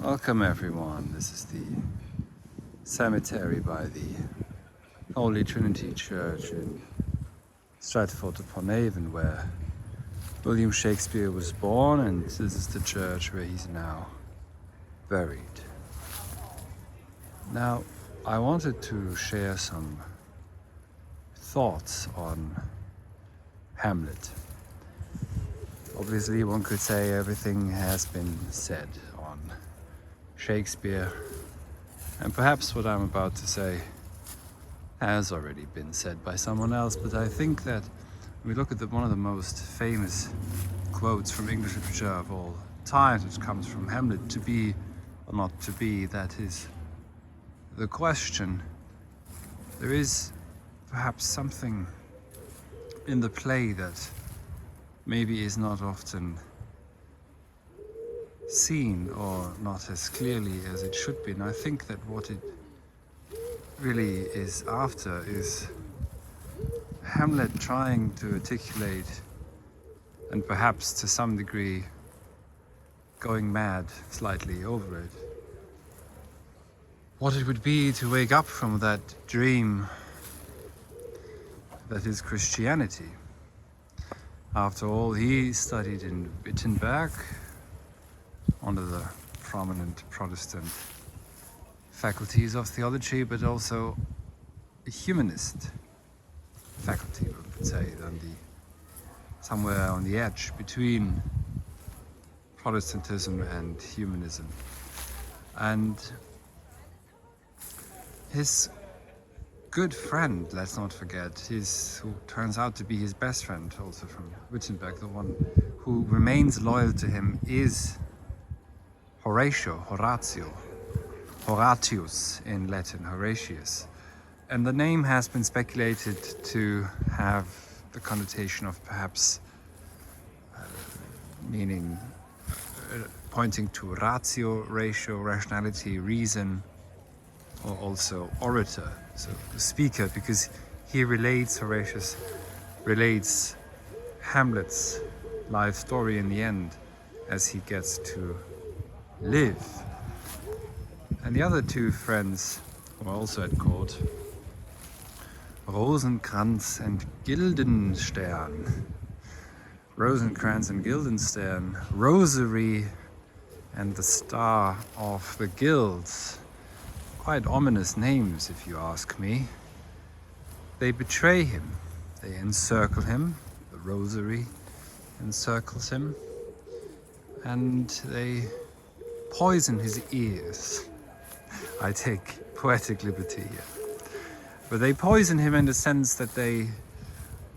Welcome everyone. This is the cemetery by the Holy Trinity Church in Stratford-upon-Avon, where William Shakespeare was born, and this is the church where he's now buried. Now, I wanted to share some thoughts on Hamlet. Obviously, one could say everything has been said on Shakespeare, and perhaps what I'm about to say has already been said by someone else, but I think that when we look at one of the most famous quotes from English literature of all time, which comes from Hamlet, to be or not to be, that is the question. There is perhaps something in the play that maybe is not often seen or not as clearly as it should be. And I think that what it really is after is Hamlet trying to articulate, and perhaps to some degree going mad slightly over it, what it would be to wake up from that dream that is Christianity. After all, he studied in Wittenberg under the prominent Protestant faculties of theology, but also a humanist faculty, one could say, somewhere on the edge between Protestantism and humanism. And his good friend, let's not forget, who turns out to be his best friend also from Wittenberg, the one who remains loyal to him, is Horatius in Latin, Horatius. And the name has been speculated to have the connotation of perhaps meaning pointing to ratio, rationality, reason, or also orator, so the speaker, because Horatius relates Hamlet's life story in the end as he gets to live. And the other two friends who are also at court, Rosenkranz and Guildenstern. Rosencrantz and Guildenstern, Rosary and the Star of the Guilds. Quite ominous names, if you ask me. They betray him. They encircle him. The Rosary encircles him. And they poison his ears. I take poetic liberty here. But they poison him in the sense that they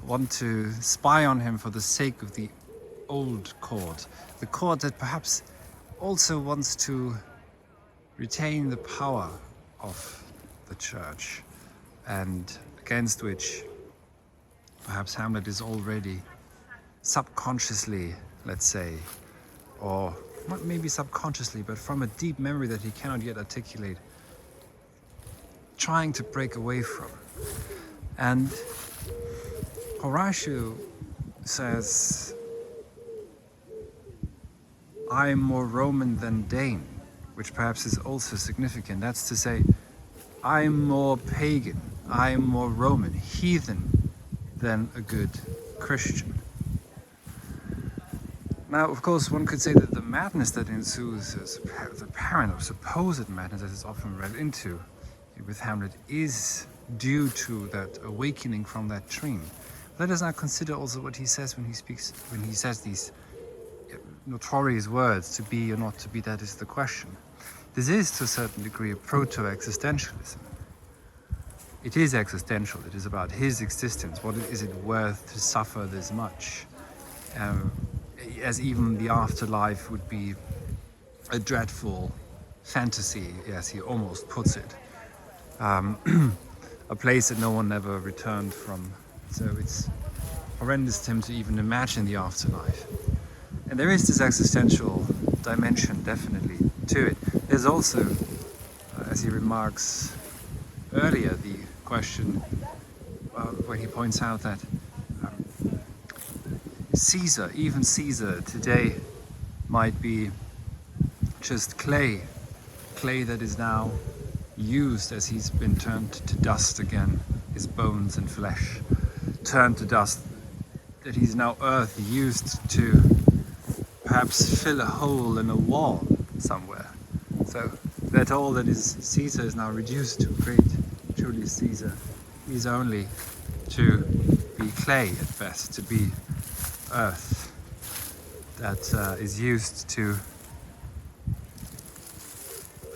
want to spy on him for the sake of the old court. The court that perhaps also wants to retain the power of the church, and against which perhaps Hamlet is already subconsciously, let's say, or not maybe subconsciously, but from a deep memory that he cannot yet articulate, trying to break away from. And Horatio says, "I am more Roman than Dane," which perhaps is also significant. That's to say, I'm more pagan, I'm more Roman, heathen, than a good Christian. Now, of course, one could say that the madness that ensues, the apparent or supposed madness that is often read into with Hamlet, is due to that awakening from that dream. Let us now consider also what he says when he says these notorious words, "to be or not to be, that is the question." This is to a certain degree a proto-existentialism. It is existential. It is about his existence. What is it worth to suffer this much? As even the afterlife would be a dreadful fantasy, as he almost puts it. A place that no one ever returned from. So it's horrendous to him to even imagine the afterlife. And there is this existential dimension, definitely, to it. There's also, as he remarks earlier, the question where he points out that Caesar, even Caesar today, might be just clay that is now used as he's been turned to dust again, his bones and flesh turned to dust, that he's now earth used to perhaps fill a hole in a wall somewhere. So that all that is Caesar is now reduced to great Julius Caesar. He's only to be clay at best, to be earth that is used to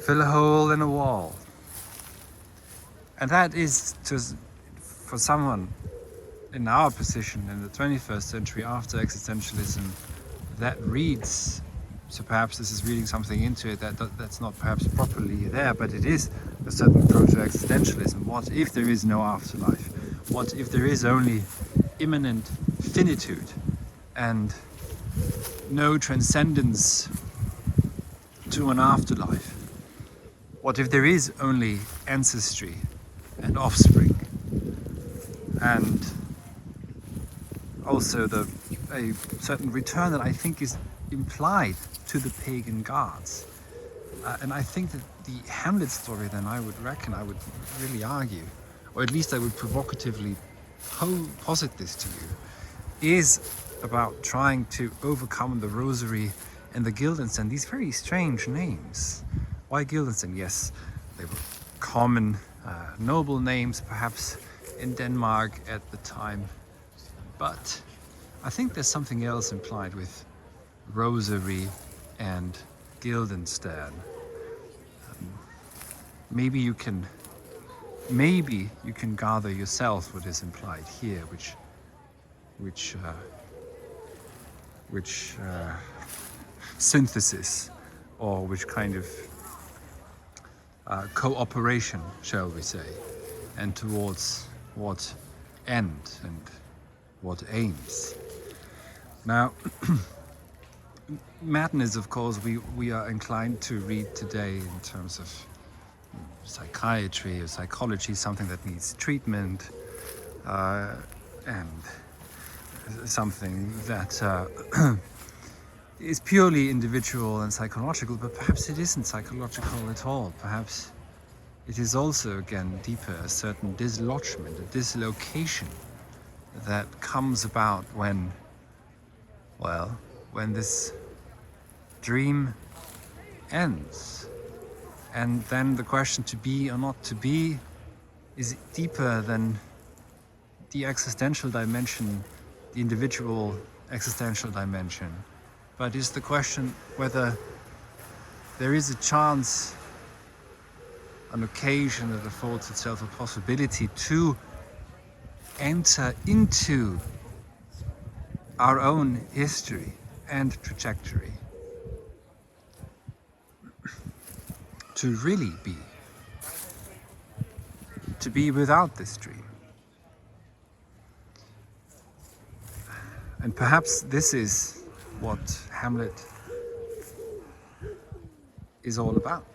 fill a hole in a wall. And that is just for someone in our position in the 21st century after existentialism, that reads, so perhaps this is reading something into it that's not perhaps properly there, but it is a certain proto-existentialism. What if there is no afterlife? What if there is only immanent finitude and no transcendence to an afterlife? What if there is only ancestry and offspring, and also a certain return that I think is implied to the pagan gods? And I think that the Hamlet story, then, I would really argue, or at least I would provocatively posit this to you, is about trying to overcome the rosary and the Guildenstern, these very strange names. Why Guildenstern? Yes, they were common noble names perhaps in Denmark at the time, but I think there's something else implied with rosary and Guildenstern. Maybe you can gather yourself what is implied here, which synthesis, or which kind of cooperation, shall we say, and towards what end and what aims. Now, madness, of course, we are inclined to read today in terms of psychiatry or psychology, something that needs treatment, and something that is purely individual and psychological, but perhaps it isn't psychological at all. Perhaps it is also, again, deeper, a certain dislodgement, a dislocation that comes about when this dream ends. And then the question to be or not to be is deeper than the existential dimension, the individual existential dimension. But is the question whether there is a chance, an occasion that affords itself a possibility to enter into our own history and trajectory, to really be, to be without this dream. And perhaps this is what Hamlet is all about.